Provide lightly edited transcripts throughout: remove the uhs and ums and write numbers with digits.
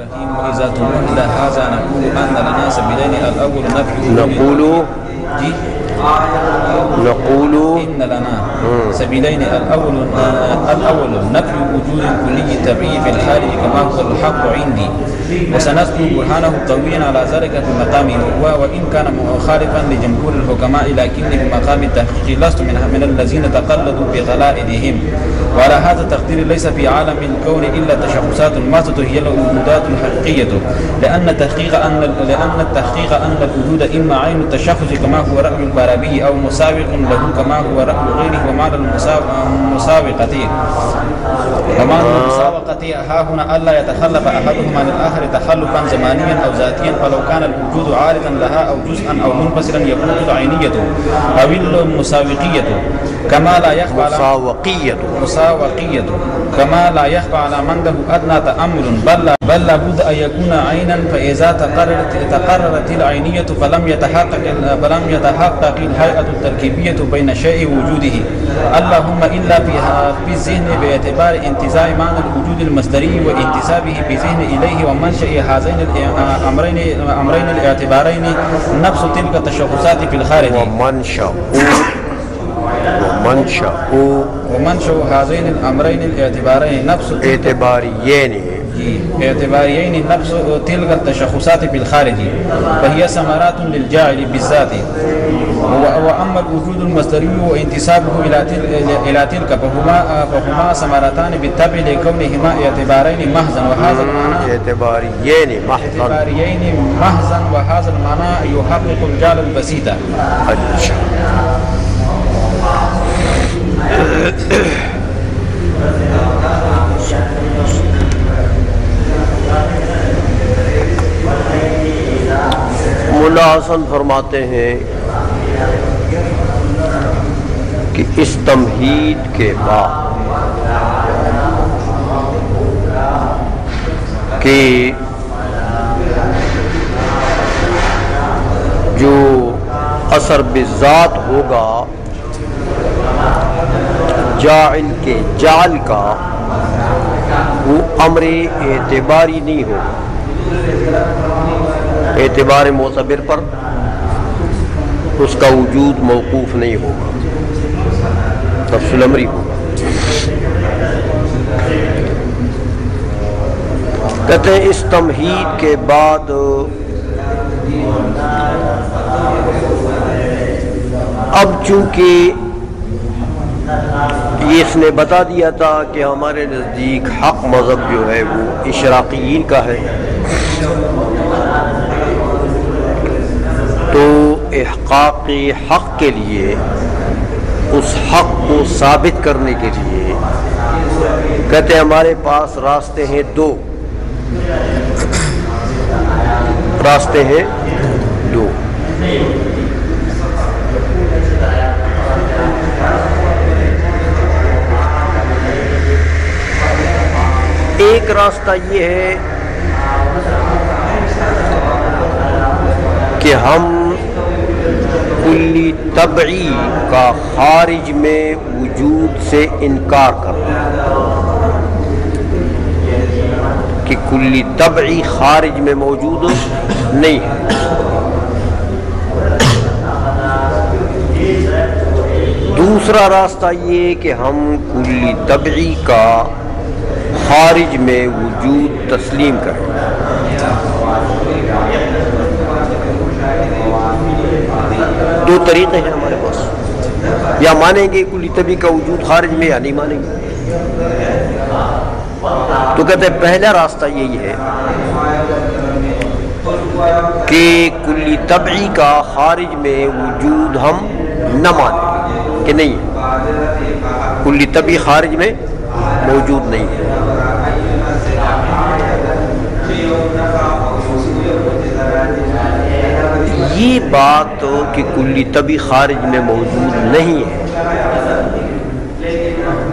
الرحيم وإذا تمون إلى هذا نقول أن لنا سبيلين الأول نقول إن لنا سبيلين الأول نفي وجود كلي طبيعي في الخارج كما هو الحق عندي، وسنذكر برهانه قويا على ذلك في مقامه وإن كان مخالفا لجمهور الحكماء لكني في مقام التحقيق لست من الذين تقلدوا بغلائدهم. وعلى هذا التقدير ليس في عالم الكون إلا تشخصات المحضة هي الوجودات الحقيقية، لأن التحقيق أن الوجود إما عين التشخص كما هو رأي الفارابي أو مساوق له كما هو رأي غيره، ومعنى المساوقة ها هنا ألا يتخلف أحدهما عن الآخر تخلفا زمانيا أو ذاتيا، فلو كان الوجود عارضا لها أو جزءا أو منفصلا يكون العينية أو المساوقية كما لا يخفى كما لا يخفى على من له أدنى تأمل، بل لابد أن يكون عينا، فإذا تقررت العينية فلم يتحقق الهيئة التركيبية بين شيء وجوده، اللهم إلا في الذهن باعتبار انتزاع معنى الوجود المصدري وانتسابه بذهن إليه ومنشأ هذين الأمرين الاعتبارين نفس تلك التشخصات في الخارج ومنشأ هذين الأمرين الاعتبارين نفس اعتباريين نفس تلك التشخصات في الخارج، فهي ثمرات للجاعل بالذات. وأما الوجود المصدري وانتسابه إلى تلك فهما ثمرتان بالطبع لكونهما اعتبارين محضا، وهذا المعنى اعتباريين محضا، وهذا المعنى يحقق الجعل البسيطة. مولا حسن فرماتے ہیں کہ اس تمہید کے بعد کہ جو اثر بذات ہوگا جاعل کے جعل کا، وہ امر اعتباری نہیں ہوگا، اعتبار معتبر پر اس کا وجود موقوف نہیں ہوگا، نفس الامری ہوگا۔ کہتے ہیں اس تمہید کے بعد اب چونکہ یہ اس نے بتا دیا تھا کہ ہمارے نزدیک حق مذہب جو ہے وہ اشراقیین کا ہے، تو احقاق حق کے لیے، اس حق کو ثابت کرنے کے لیے کہتے ہیں ہمارے پاس راستے ہیں دو، ایک راستہ یہ ہے کہ ہم کلی طبعی کا خارج میں وجود سے انکار کرتے ہیں، کہ کلی طبعی خارج میں موجود نہیں ہے۔ دوسرا راستہ یہ کہ ہم کلی طبعی کا خارج میں وجود تسلیم کریں۔ دو طریقے ہیں ہمارے پاس، یا مانیں گے کلی طبعی کا وجود خارج میں یا نہیں مانیں گے۔ تو کہتے ہیں پہلا راستہ یہی ہے کہ کلی طبعی کا خارج میں وجود ہم نہ مانیں کہ نہیں ہے، کلی طبعی خارج میں موجود نہیں ہے۔ یہ بات کہ کلی طبعی خارج میں موجود نہیں ہے،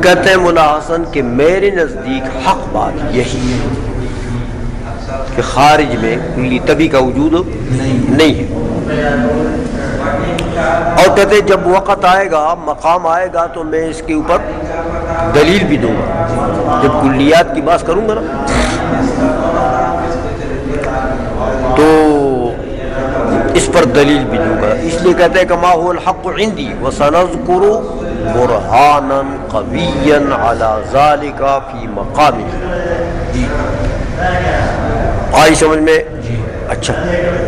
کہتے ہیں مولا حسن کہ میرے نزدیک حق بات یہی ہے کہ خارج میں کلی طبعی کا وجود نہیں ہے۔ اور کہتے ہیں جب وقت آئے گا، مقام آئے گا تو میں اس کے اوپر دلیل بھی دوں گا، جب کلیات کی بات کروں گا نا اس پر دلیل بھی دوں گا، اس لیے کہتے ہیں کہ ما هو الحق عندي وسنذكر برهانا قويا على ذلك في مقامه. آئی سمجھ میں؟ اچھا،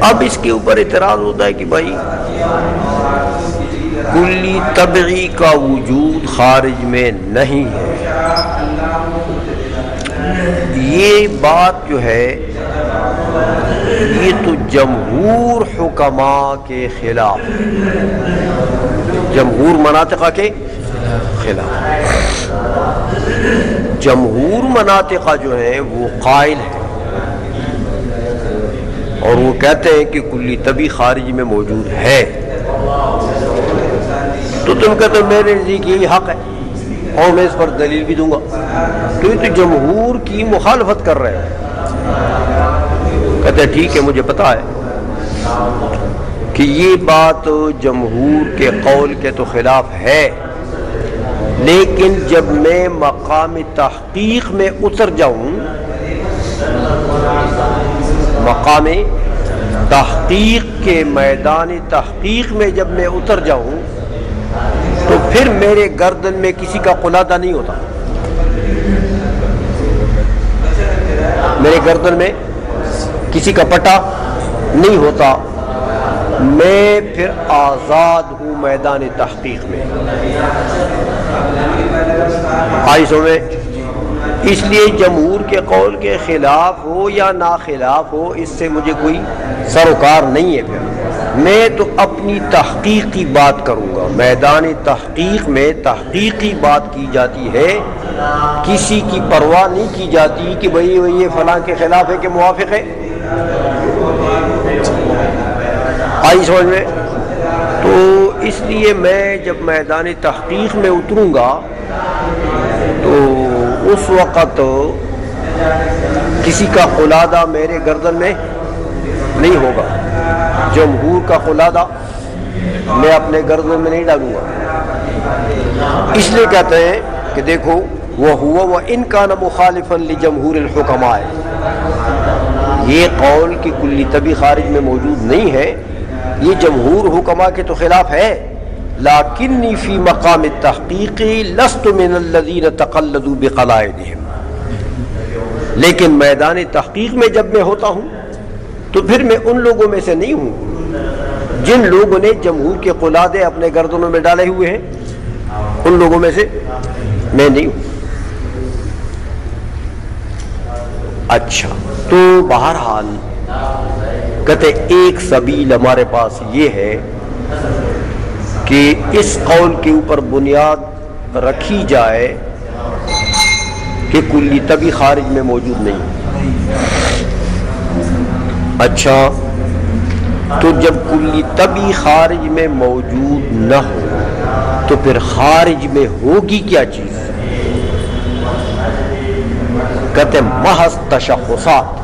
اب اس کے اوپر اعتراض ہوتا ہے کہ بھائی کلی طبعی کا وجود خارج میں نہیں ہے. یہ بات جو ہے یہ تو جمہور حکماء کے خلاف، جمہور مناطقہ کے خلاف. جمہور مناطقہ جو ہیں وہ قائل ہیں اور وہ کہتے ہیں کہ کلی طبعی خارج میں موجود ہے. تو تم کہتے ہو میرے نزدیک یہی حق ہے اور میں اس پر دلیل بھی دوں گا. تو یہ تو جمہور کی مخالفت کر رہے ہیں. کہتے ہیں ٹھیک ہے، مجھے پتا ہے کہ یہ بات جمہور کے قول کے تو خلاف ہے، لیکن جب میں مقام تحقیق میں اتر جاؤں، مقام تحقیق کے میدان تحقیق میں جب میں اتر جاؤں تو پھر میرے گردن میں کسی کا قلادہ نہیں ہوتا، میرے گردن میں کسی کا پٹا نہیں ہوتا. میں پھر آزاد ہوں میدان تحقیق میں. آئی سمجھ؟ اس لیے جمہور کے قول کے خلاف ہو یا نا خلاف ہو، اس سے مجھے کوئی سروکار نہیں ہے. پھر میں تو اپنی تحقیقی بات کروں گا. میدان تحقیق میں تحقیقی بات کی جاتی ہے، کسی کی پرواہ نہیں کی جاتی کہ بھئی یہ فلاں کے خلاف ہے کہ موافق ہے. آئی سمجھ میں؟ تو اس لیے میں جب میدان تحقیق میں اتروں گا تو اس وقت کسی کا قلادہ میرے گردن میں نہیں ہوگا. جمہور کا قلادہ میں اپنے گردن میں نہیں ڈالوں گا. اس لیے کہتے ہیں کہ دیکھو وَهُوَ وَإِنْ كَانَ مُخَالِفًا لِجَمْهُورِ الْحُكَمَاءِ، یہ قول کہ کلی طبعی خارج میں موجود نہیں ہے، یہ جمہور حکماء کے تو خلاف ہے. لَكِنِّي فِي مَقَامِ التَّحْقِيقِ لَسْتُ مِنَ الَّذِينَ تَقَلَّدُوا بِقَلَائِدِهِمْ، لیکن میدان تحقیق میں جب میں ہوتا ہوں تو پھر میں ان لوگوں میں سے نہیں ہوں جن لوگوں نے جمہور کے قلادے اپنے گردنوں میں ڈالے ہوئے ہیں. ان لوگوں میں سے میں نہیں ہوں. اچھا، تو بہرحال کہتے ایک سبیل ہمارے پاس یہ ہے کہ اس قول کے اوپر بنیاد رکھی جائے کہ کلی طبعی خارج میں موجود نہیں. اچھا، تو جب کلی طبعی خارج میں موجود نہ ہو تو پھر خارج میں ہوگی کیا چیز؟ کہتے محض تشخصات.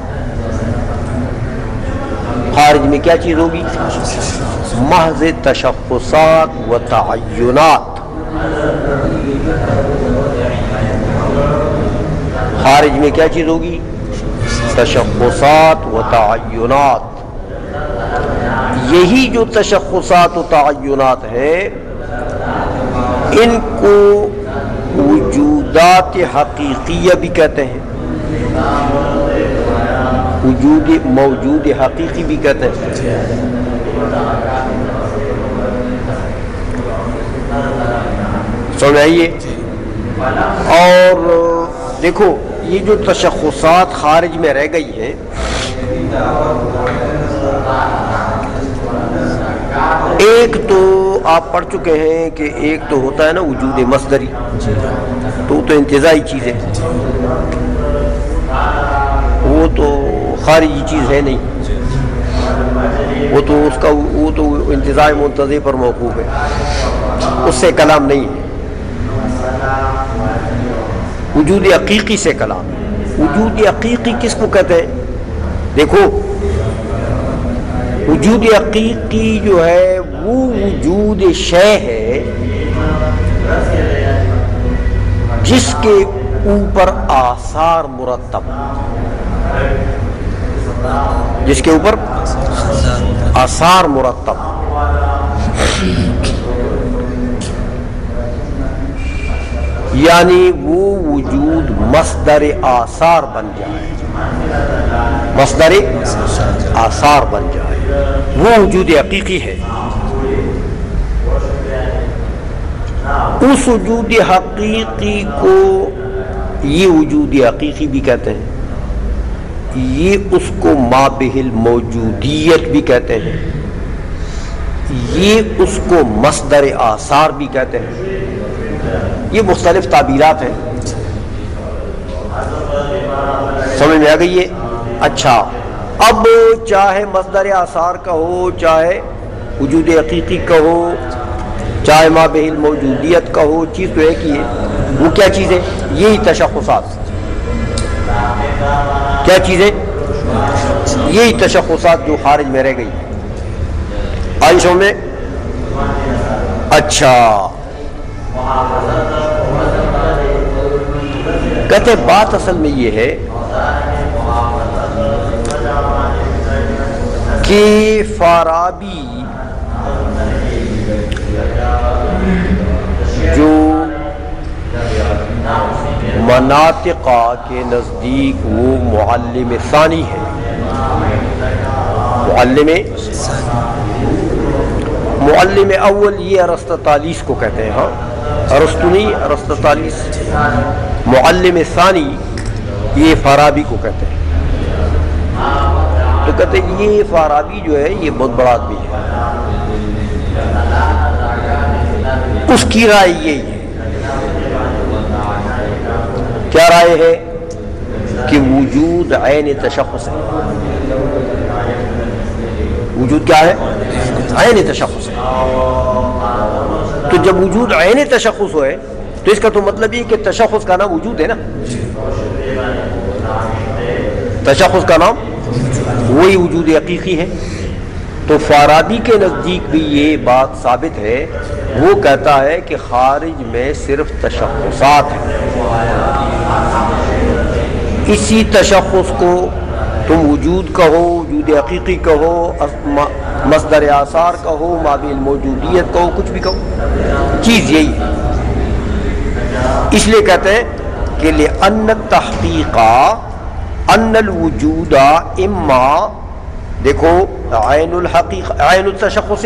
خارج میں کیا چیز ہوگی؟ محض تشخصات و تعینات. خارج میں کیا چیز ہوگی؟ تشخصات و تعینات. یہی جو تشخصات و تعینات ہیں ان کو وجودات حقیقیہ بھی کہتے ہیں، موجود حقیقی بھی کہتے ہیں. سمجھ آئیے؟ اور دیکھو یہ جو تشخصات خارج میں رہ گئی ہیں، ایک تو آپ پڑھ چکے ہیں کہ ایک تو ہوتا ہے نا وجود مصدری، تو انتزاعی چیز ہے، وہ تو خارجی چیز ہے نہیں، وہ تو انتزاع منتزع پر موقوف ہے، اس سے کلام نہیں ہے. وجود حقیقی سے کلام. وجود حقیقی کس کو کہتے ہیں؟ دیکھو وجود حقیقی جو ہے وہ وجود شے ہے جس کے اوپر آثار مرتب، جس کے اوپر آثار مرتب، یعنی وہ وجود مصدر آثار بن جائے، مصدر آثار بن جائے، وہ وجود حقیقی ہے۔ اس وجود حقیقی کو یہ وجود حقیقی بھی کہتے ہیں، یہ اس کو مابہ الموجودیت بھی کہتے ہیں، یہ اس کو مصدر آثار بھی کہتے ہیں۔ یہ مختلف تعبیرات ہیں، سمجھ میں آ گئی ہے؟ اچھا، اب چاہے مصدر آثار کہو، چاہے وجود حقیقی کہو، چاہے مابہ الموجودیت کہو، چیز تو ایک ہی ہے۔ وہ کیا چیز ہے؟ یہی تشخصات۔ کیا چیزیں؟ یہی تشخصات جو خارج میں رہ گئی عائشوں میں۔ اچھا، کہتے بات اصل میں یہ ہے کہ فارابی جو مناطقہ کے نزدیک وہ معلم ثانی ہے، معلم اول یہ ارسطاطالیس کو کہتے ہیں، ہاں ارسطو نہیں، ارسطاطالیس۔ معلم ثانی یہ فارابی کو کہتے ہیں۔ تو کہتے ہیں یہ فارابی جو ہے یہ بہت بڑا آدمی ہے، اس کی رائے یہی ہے۔ کیا رائے ہے؟ کہ وجود عین تشخص ہے۔ وجود کیا ہے؟ عین تشخص ہے۔ تو جب وجود عین تشخص ہوئے تو اس کا تو مطلب یہ کہ تشخص کا نام وجود ہے نا، تشخص کا نام وہی وجود حقیقی ہے۔ تو فارابی کے نزدیک بھی یہ بات ثابت ہے، وہ کہتا ہے کہ خارج میں صرف تشخصات ہیں، اسی تشخص کو تم وجود کہو، وجود حقیقی کہو، مصدر آثار کہو، مابع الموجودیت کہو، کچھ بھی کہو، چیز یہی ہے۔ اس لیے کہتے ہیں کہ لأن التحقیق ان الوجود اما، دیکھو عین الحقیقہ، عین التشخص،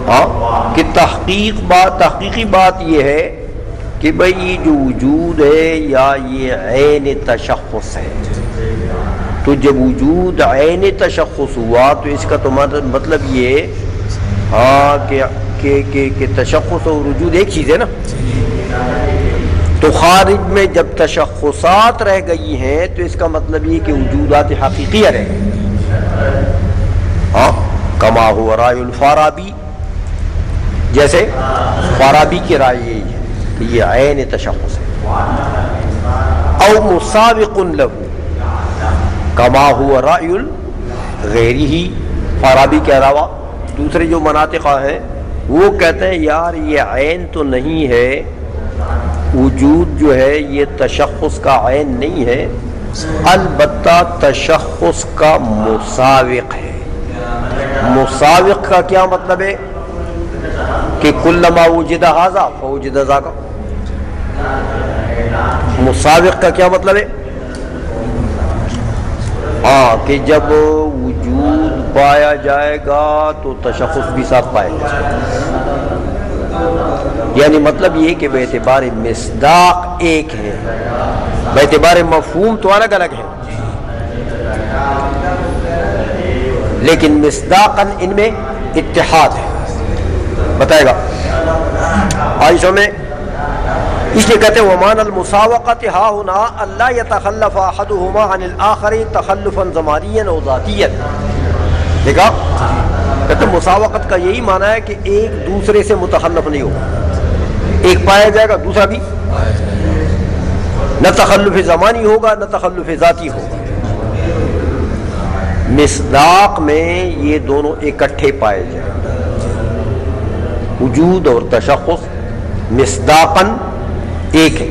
ہاں کہ تحقیقی بات یہ ہے کہ بھئی یہ جو وجود ہے یا یہ عین تشخص ہے۔ تو جب وجود عین تشخص ہوا تو اس کا تو مطلب یہ ہاں کہ تشخص اور وجود ایک چیز ہے نا۔ تو خارج میں جب تشخصات رہ گئی ہیں تو اس کا مطلب یہ کہ وجودات حقیقیہ رہ گئی، ہاں کما ہوا رائے الفارابی، جیسے فارابی کی رائے یہی ہے کہ یہ عین تشخص ہے۔ او مسابق لہ کما ہوا رائے الغیرہ، فارابی کے علاوہ دوسرے جو مناطقہ ہیں وہ کہتے ہیں یار یہ عین تو نہیں ہے، وجود جو ہے یہ تشخص کا عین نہیں ہے، البتہ تشخص کا مساوق ہے۔ مساوق کا کیا مطلب ہے؟ کہ کلما وجد ھذا فوجد ذاک۔ مساوق کا کیا مطلب ہے؟ ہاں کہ جب وجود پایا جائے گا تو تشخص بھی ساتھ پائے گا، یعنی مطلب یہ کہ باعتبار مصداق ایک ہے، باعتبار مفہوم تو الگ الگ ہے، لیکن مصداقاً ان میں اتحاد ہے۔ بتائے گا عائشہ میں، اس لیے کہتے ہیں وَمَانَ الْمُسَاوَقَةِ هَا هُنَا أَلَّا يَتَخَلَّفَ أَحَدُهُمَا عَنِ الْآخَرِ تَخَلُّفًا زَمَانِيًّا أَوْ ذَاتِيًّا۔ دیکھا، کہتے ہیں مساوقت کا یہی معنی ہے کہ ایک دوسرے سے متخلف نہیں ہوگا، ایک پایا جائے گا دوسرا بھی، نہ تخلف زمانی ہوگا نہ تخلف ذاتی ہوگا۔ مصداق میں یہ دونوں اکٹھے پائے جائیں، وجود اور تشخص مصداقاً ایک ہے،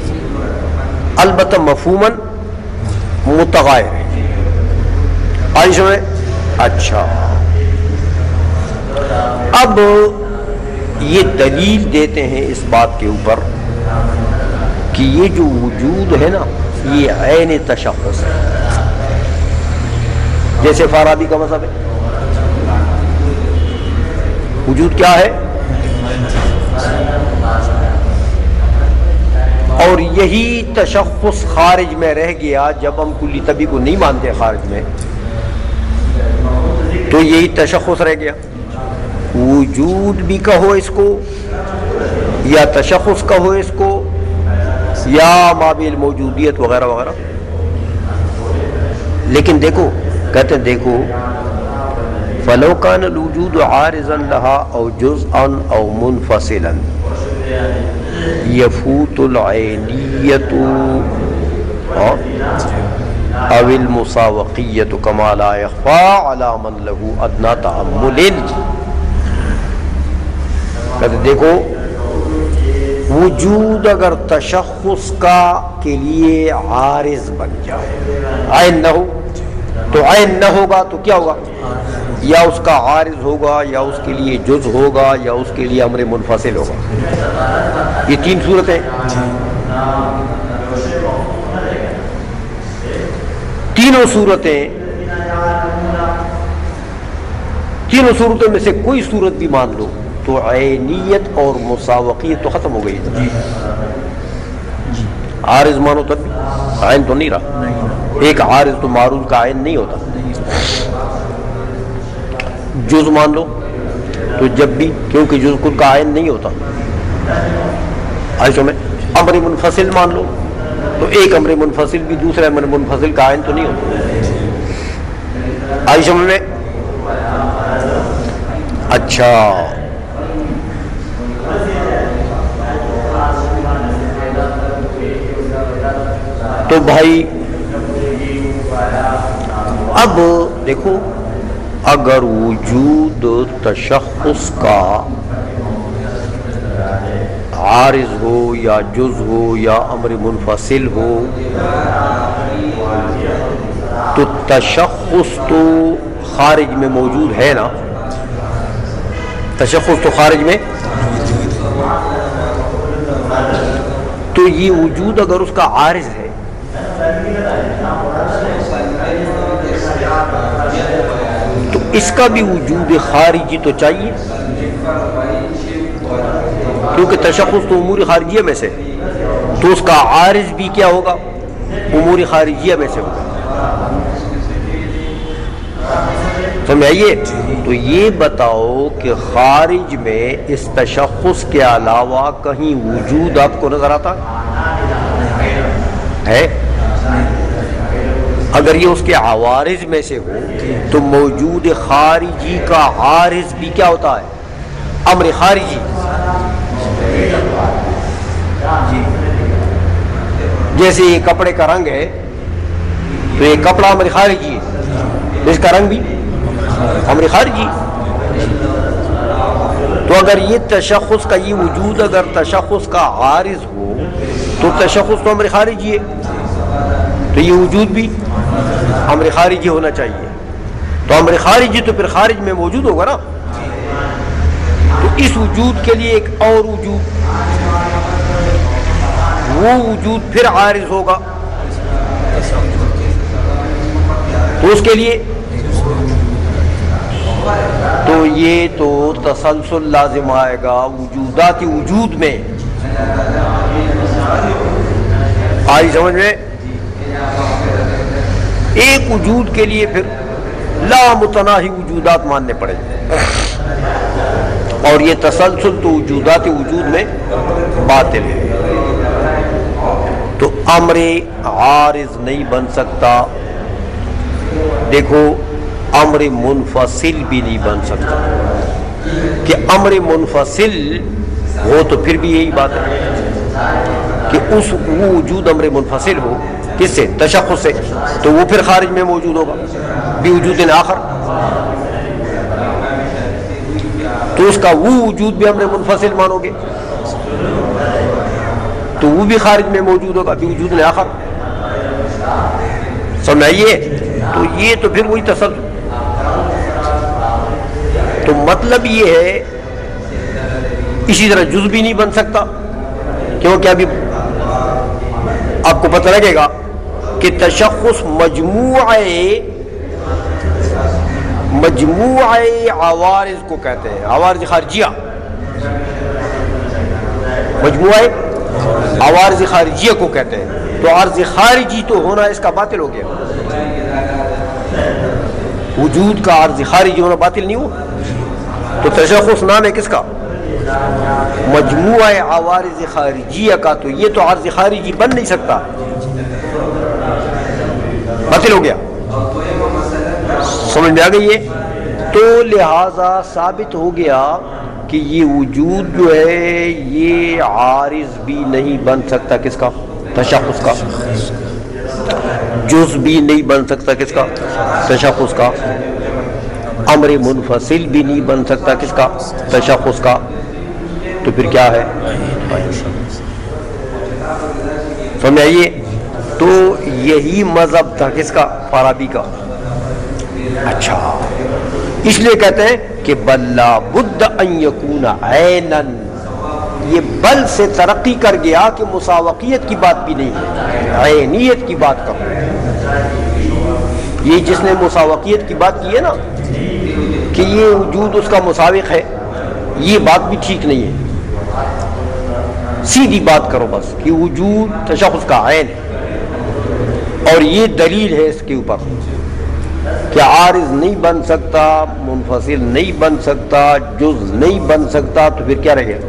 البتہ مفہوماً متغیر ہے۔ عائشہ میں اچھا، اب یہ دلیل دیتے ہیں اس بات کے اوپر کہ یہ جو وجود ہے نا یہ عین تشخص ہے. جیسے فارابی کا مذہب ہے، وجود کیا ہے؟ اور یہی تشخص خارج میں رہ گیا جب ہم کلی طبی کو نہیں مانتے خارج میں، تو یہی تشخص رہ گیا. وجود بھی کہو اس کو یا تشخص کہو اس کو یا مابعد موجودیت وغیرہ وغیرہ. لیکن دیکھو کہتے ہیں دیکھو فلو کان الوجود عارضا لها او جزءا او منفصلا یفوت العینیت او المساوقیت کما لا یخفى علی من له ادنی تأمل. کہتے دیکھو وجود اگر تشخص کا کے لیے عارض بن جائے، عین نہ ہو تو عین نہ ہوگا تو کیا ہوگا؟ یا اس کا عارض ہوگا یا اس کے لیے جز ہوگا یا اس کے لیے امر منفصل ہوگا. یہ تین صورتیں، تینوں صورتوں میں سے کوئی صورت بھی مان لو تو عینیت اور مساوقیت تو ختم ہو گئی. عارض مانو تب بھی عین تو نہیں رہا. ایک عارض تو معروض کا عین نہیں ہوتا. جز مان لو تو جب بھی، کیونکہ جز خود کا عین نہیں ہوتا. عائشہ میں امر منفصل مان لو تو ایک امر منفصل بھی دوسرے امر منفصل کا عین تو نہیں ہوتا. عائشہ میں اچھا تو بھائی اب دیکھو اگر وجود تشخص کا عارض ہو یا جز ہو یا امر منفصل ہو تو تشخص تو خارج میں موجود ہے نا. تشخص تو خارج میں، تو یہ وجود اگر اس کا عارض ہے تو اس کا بھی وجود خارجی تو چاہیے، کیونکہ تشخص تو امور خارجیہ میں سے، تو اس کا عارض بھی کیا ہوگا؟ امور خارجیہ میں سے ہوگا. سمجھائیے. تو یہ بتاؤ کہ خارج میں اس تشخص کے علاوہ کہیں وجود آپ کو نظر آتا ہے؟ اگر یہ اس کے عوارض میں سے ہو تو موجود خارجی کا عارض بھی کیا ہوتا ہے؟ امر خارجی. جیسے یہ کپڑے کا رنگ ہے تو یہ کپڑا امر خارجی ہے، اس کا رنگ بھی امر خارجی. تو اگر یہ تشخص کا یہ وجود اگر تشخص کا عارض ہو تو تشخص تو امر خارجی ہے، تو یہ وجود بھی امر خارجی ہونا چاہیے. تو امر خارجی تو پھر خارج میں موجود ہوگا نا. تو اس وجود کے لیے ایک اور وجود، وہ وجود پھر عارض ہوگا، تو اس کے لیے تو یہ تو تسلسل لازم آئے گا وجودات وجود میں. آئی سمجھ میں؟ ایک وجود کے لیے پھر لامتناہی وجودات ماننے پڑے، اور یہ تسلسل تو وجودات وجود میں باطل ہے. تو امر عارض نہیں بن سکتا. دیکھو امر منفصل بھی نہیں بن سکتا، کہ امر منفصل ہو تو پھر بھی یہی بات ہے کہ اس وہ وجود امر منفصل ہو کس سے؟ تشخص سے، تو وہ پھر خارج میں موجود ہوگا بوجود آخر. تو اس کا وہ وجود بھی امر منفصل مانو گے تو وہ بھی خارج میں موجود ہوگا بوجود آخر. سمجھائیے. تو یہ تو پھر وہی تسلسل تو مطلب یہ ہے اسی طرح جز بھی نہیں بن سکتا، کیونکہ ابھی آپ کو پتہ لگے گا کہ تشخص مجموعہ عوارض کو کہتے ہیں، عوارض خارجیہ، مجموعہ عوارض خارجیہ کو کہتے ہیں۔ تو عارض خارجی تو ہونا اس کا باطل ہو گیا، وجود کا عارض خارجی ہونا باطل نہیں ہوا، تو تشخص نام ہے کس کا؟ مجموعہ عوارض خارجیہ کا، تو یہ تو عارض خارجی بن نہیں سکتا، باطل ہو گیا۔ سمجھ میں آ گئی ہے؟ تو لہذا ثابت ہو گیا کہ یہ وجود جو ہے یہ عارض بھی نہیں بن سکتا، کس کا؟ تشخص کا۔ جز بھی نہیں بن سکتا، کس کا؟ تشخص کا۔ امر منفصل بھی نہیں بن سکتا، کس کا؟ تشخص کا۔ تو پھر کیا ہے؟ سمجھ آئیے؟ تو یہی مذہب تھا کس کا؟ فارابی کا۔ اچھا، اس لیے کہتے ہیں کہ بل لا بد ان یکون عینا، یہ بل سے ترقی کر گیا کہ مساوقیت کی بات بھی نہیں ہے، عینیت کی بات کرو۔ یہ جس نے مساوقیت کی بات کی ہے نا کہ یہ وجود اس کا مساوق ہے، یہ بات بھی ٹھیک نہیں ہے۔ سیدھی بات کرو بس کہ وجود تشخص کا عین ہے، اور یہ دلیل ہے اس کے اوپر کہ عارض نہیں بن سکتا، منفصل نہیں بن سکتا، جز نہیں بن سکتا، تو پھر کیا رہ گیا؟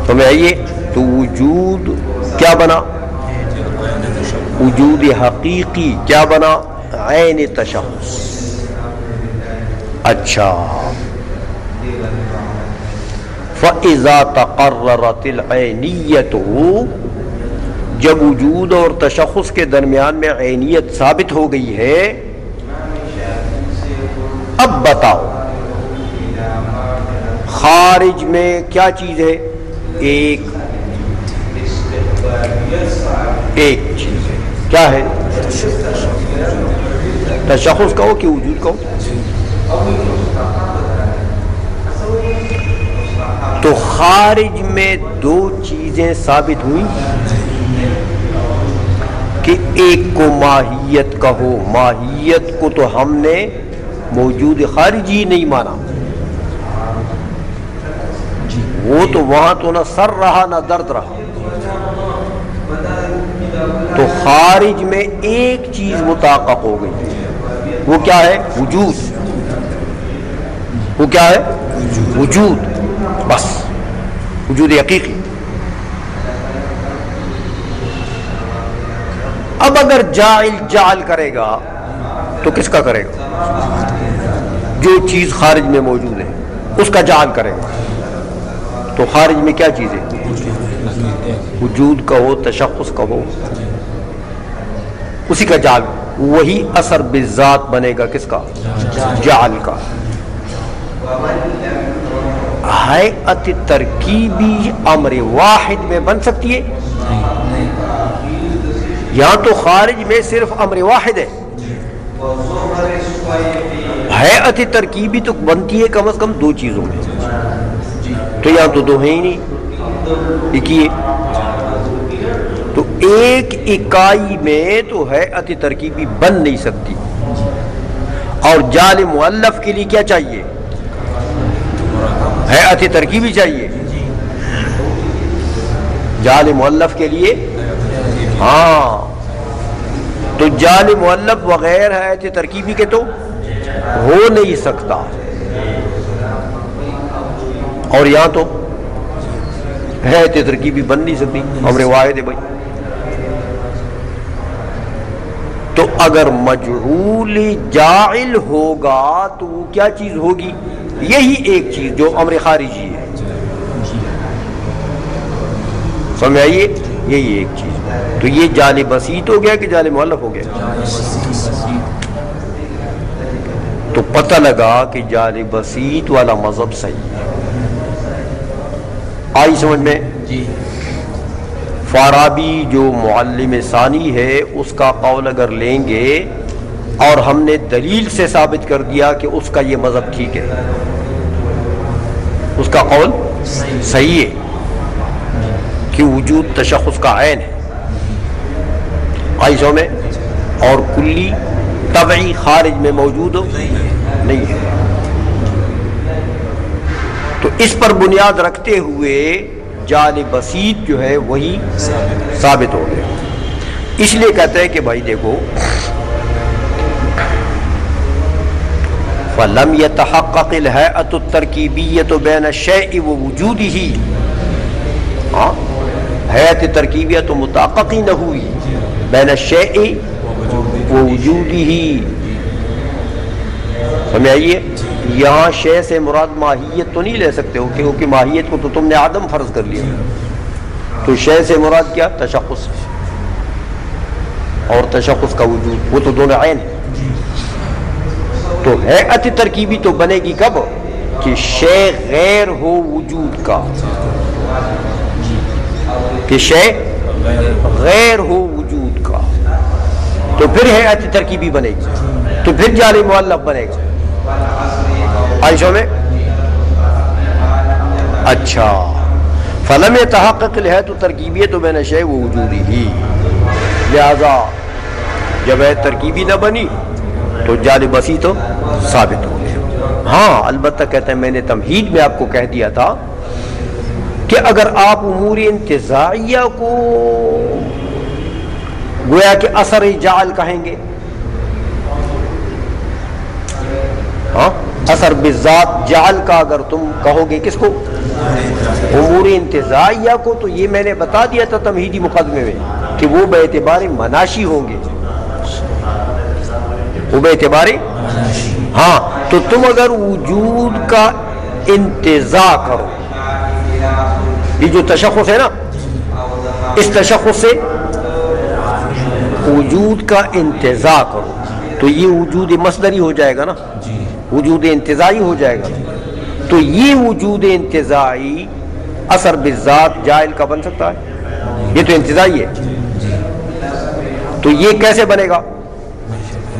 سمجھ آئیے؟ تو وجود کیا بنا؟ وجود حقیقی کیا بنا؟ عین تشخص۔ اچھا، فَإِذَا تَقَرَّرَتِ الْعَيْنِيَّةُ، جب وجود اور تشخص کے درمیان میں عینیت ثابت ہو گئی ہے، اب بتاؤ خارج میں کیا چیز ہے؟ ایک چیز ہے، کیا ہے؟ تشخص کا ہو کہ وجود کا ہو؟ تو خارج میں دو چیزیں ثابت ہوئی کہ ایک کو ماہیت کا ہو، ماہیت کو تو ہم نے موجود خارجی نہیں مانا، وہ تو وہاں تو نہ سر رہا نہ درد رہا، تو خارج میں ایک چیز متحقق ہو گئی، وہ کیا ہے؟ وجود۔ وہ کیا ہے؟ وجود، بس وجود حقیقی۔ اب اگر جعل کرے گا تو کس کا کرے گا؟ جو چیز خارج میں موجود ہے اس کا جعل کرے گا۔ تو خارج میں کیا چیز ہے؟ وجود کا ہو، تشخص کا ہو، اسی کا جعل، وہی اثر بالذات بنے گا کس کا؟ جعل کا۔ ہیئت ترکیبی امر واحد میں بن سکتی ہے؟ یہاں تو خارج میں صرف امر واحد ہے، ہیئت ترکیبی تو بنتی ہے کم از کم دو چیزوں میں، تو یہاں تو دو ہیں ہی نہیں، ایک ہی ہے۔ تو ایک اکائی میں تو ہیئت ترکیبی بن نہیں سکتی، اور جعل مؤلف کے لیے کیا چاہیے؟ ہیئت ترکیبی چاہیے، جعل مؤلف کے لیے۔ ہاں، تو جعل مؤلف بغیر ہیئت ترکیبی کے تو ہو نہیں سکتا، اور یہاں تو ہیئت ترکیبی بن نہیں سکتی، امر واحد ہے بھائی۔ تو اگر مجعول جاعل ہوگا تو وہ کیا چیز ہوگی؟ یہی ایک چیز جو امر خارجی ہے، سمجھ آئیے؟ یہی ایک چیز۔ تو یہ جعل بسیط ہو گیا کہ جعل مؤلف ہو گیا؟ تو پتہ لگا کہ جعل بسیط والا مذہب صحیح ہے۔ آئی سمجھ میں؟ جی۔ فارابی جو معلم ثانی ہے اس کا قول اگر لیں گے اور ہم نے دلیل سے ثابت کر دیا کہ اس کا یہ مذہب ٹھیک ہے، اس کا قول صحیح ہے کہ وجود تشخص کا عین ہے، قائسوں میں، اور کلی طبعی خارج میں موجود نہیں ہے۔ تو اس پر بنیاد رکھتے ہوئے جعل بسیط جو ہے وہی ثابت ہو گیا۔ اس لیے کہتے ہیں کہ بھائی دیکھو، فَلَمْ يَتَحَقَّقِ الْهَيْئَةُ التَّرْكِيبِيَّةُ بَيْنَ الشَّيْءِ وَوُجُودِهِ، حیات ترکیبیہ تو متحقق ہی نہ ہوئی بین الشیء ووجودہ۔ سمجھ آئیے، یہاں شے سے مراد ماہیت تو نہیں لے سکتے ہو، کیونکہ ماہیت کو تو تم نے عدم فرض کر لیا، تو شے سے مراد کیا؟ تشخص، اور تشخص کا وجود، وہ تو دونوں عین ہے۔ تو ہیئت ترکیبی تو بنے گی کب؟ کہ شے غیر ہو وجود کا، کہ شے غیر ہو وجود کا، تو پھر ہیئت ترکیبی بنے گی، تو پھر جعل مؤلف بنے گا۔ عائشہ میں اچھا، فلم يتحقق الهيئة الترکیبیہ تو بین الشیء ووجودہ، لہذا جب ہے ترکیبی نہ بنی تو جعل بسیط تو ثابت ہو گیا۔ ہاں البتہ کہتے ہیں میں نے تمہید میں آپ کو کہہ دیا تھا کہ اگر آپ امور انتزاعیہ کو گویا کہ اثر جعل کہیں گے، ہاں اثر بالذات جعل کا اگر تم کہو گے کس کو؟ امور انتزاعیہ کو، تو یہ میں نے بتا دیا تھا تمہیدی مقدمے میں کہ وہ بے اعتبار مناشی ہوں گے، وہ بے اعتبار، ہاں تو تم اگر وجود کا انتزاع کرو، یہ جو تشخص ہے نا، اس تشخص سے وجود کا انتزاع کرو تو یہ وجود مصدری ہو جائے گا نا، وجود انتزاعی ہو جائے گا۔ تو یہ وجود انتزاعی اثر بالذات جائل کا بن سکتا ہے؟ یہ تو انتزاعی ہے، تو یہ کیسے بنے گا؟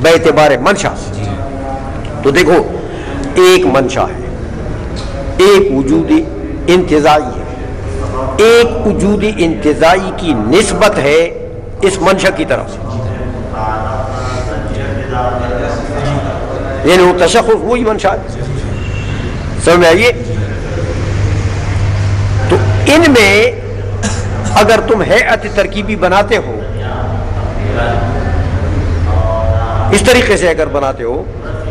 بے اعتبار منشا۔ تو دیکھو، ایک منشا ہے، ایک وجود انتزاعی ہے، ایک وجود انتزاعی کی نسبت ہے اس منشا کی طرف سے، یعنی وہ تشخص وہی منشا ہے، سمجھ میں آئیے؟ تو ان میں اگر تم ہیئت ترکیبی بناتے ہو، اس طریقے سے اگر بناتے ہو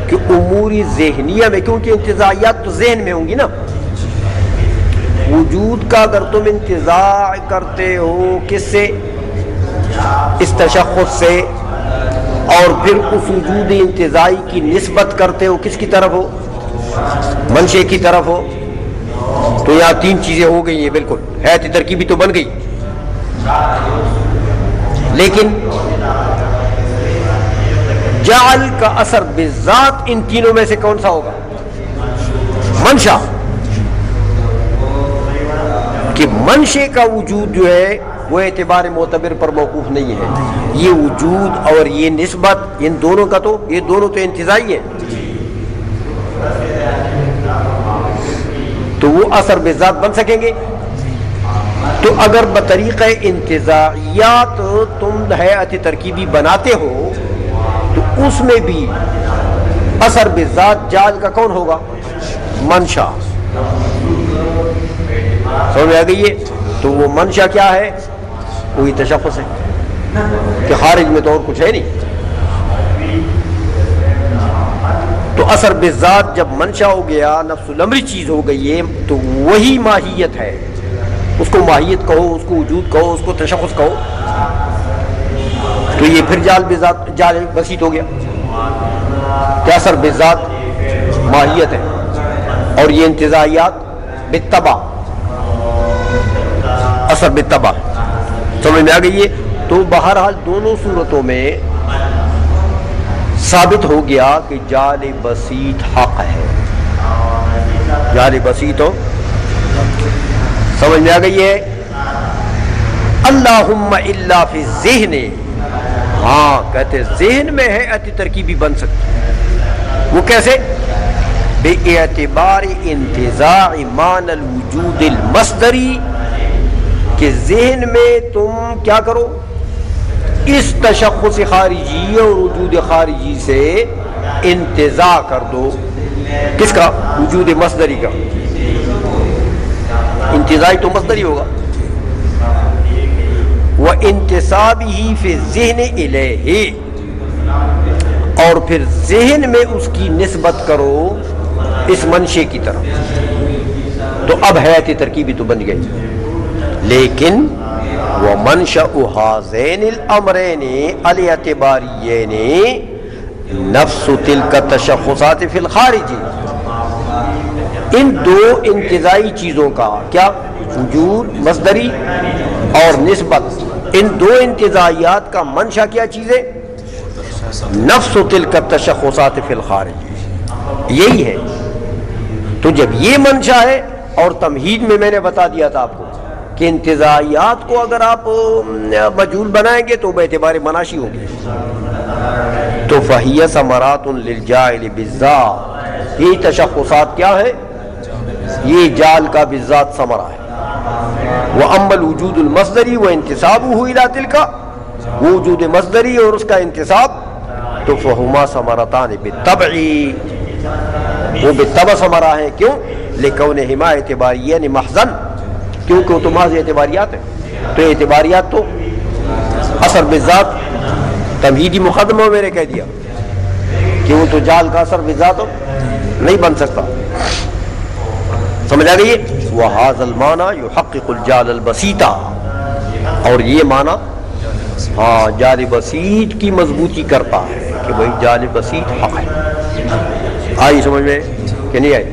کہ امور ذہنیہ میں، کیونکہ انتزاعیات تو ذہن میں ہوں گی نا، وجود کا اگر تم انتزاع کرتے ہو کس سے؟ اس تشخص سے، اور پھر اس وجود انتزاعی کی نسبت کرتے ہو کس کی طرف ہو؟ منشے کی طرف ہو، تو یہاں تین چیزیں ہو گئی ہیں، بالکل ہیئت ترکیبی تو بن گئی، لیکن جعل کا اثر بالذات ان تینوں میں سے کون سا ہوگا؟ منشا، کہ منشے کا وجود جو ہے وہ اعتبار معتبر پر موقوف نہیں ہے، یہ وجود اور یہ نسبت، ان دونوں کا تو، یہ دونوں تو انتزاعی ہیں، تو وہ اثر بالذات بن سکیں گے۔ تو اگر بطریقہ انتزاعیات تم ہیئت ترکیبی بناتے ہو تو اس میں بھی اثر بالذات جعل کا کون ہوگا؟ منشا، سمجھ میں آ گئی ہے؟ تو وہ منشا کیا ہے؟ وہی تشخص ہے، کہ خارج میں تو اور کچھ ہے نہیں۔ تو اثر بالذات جب منشا ہو گیا، نفس الامری چیز ہو گئی ہے، تو وہی ماہیت ہے، اس کو ماہیت کہو، اس کو وجود کہو، اس کو تشخص کہو، تو یہ پھر جعل بالذات، جعل بسیط ہو گیا کہ اثر بالذات ماہیت ہے، اور یہ انتزاعیات بالطبع، اثر بالطبع، سمجھ میں آ گئی ہے؟ تو بہرحال دونوں صورتوں میں ثابت ہو گیا کہ جعل بسیط حق ہے، جعل بسیط ہو، سمجھ میں آ گئی ہے؟ اللہم الا فی الذہن، ہاں کہتے ذہن میں ہیئت ترکیبی بن سکتی. وہ کیسے؟ باعتبار انتزاع معنی الوجود المصدری، کہ ذہن میں تم کیا کرو، اس تشخص خارجی اور وجود خارجی سے انتزاع کر دو. کس کا؟ وجود مصدری کا. انتزاعی تو مصدری ہوگا. وانتسابہ فی الذہن الیہ، اور پھر ذہن میں اس کی نسبت کرو اس منشے کی طرف. تو اب حیات ترکیبی تو بن گئی. لیکن وَمَنْشَأُ هَذَيْنِ الْأَمْرَيْنِ الْاعْتِبَارِيَّيْنِ نَفْسُ تِلْكَ التَّشَخُّصَاتِ فِي الْخَارِجِ. ان دو انتزاعی چیزوں کا کیا؟ وجود مصدری اور نسبت. ان دو انتزاعیات کا منشا کیا چیز ہے؟ نفس تلک التشخصات فی الخارج. یہی ہے. تو جب یہ منشا ہے، اور تمہید میں میں نے بتا دیا تھا آپ کو کہ انتزاعیات کو اگر آپ مجہول بنائیں گے تو باعتبار مناشی ہوگی. تو فہی ثمرات للجاعل بالذات، یہ تشخصات کیا ہے؟ یہ جعل کا بالذات ثمرہ ہے. وَأَمَّا الْوُجُودُ الْمَصْدَرِ وَانْتِسَابُهُ إِلَى تِلْكَ، وہ وجود مصدری اور اس کا انتساب، تو فَهُمَا ثَمَرَتَانِ بِالطَّبْعِ، وہ بالطبع ثمرہ ہیں. کیوں؟ لِكَوْنِهِمَا اعتباریَّن مَحْضًا، کیونکہ وہ تو محض اعتباریات ہیں. تو اعتباریات تو اثر بالذات، تمہیدی مقدمہ میں نے کہہ دیا کہ وہ تو جعل کا اثر بالذات نہیں بن سکتا. سمجھ آ گئی ہے؟ وَهَذَا الْمَعنَى يُحَقِّقُ الْجَعْلَ الْبَسِيطَ، اور یہ معنی ہاں جعل بسیط کی مضبوطی کرتا ہے کہ بھئی جعل بسیط حق ہے. آئی سمجھ میں کہ نہیں آئی؟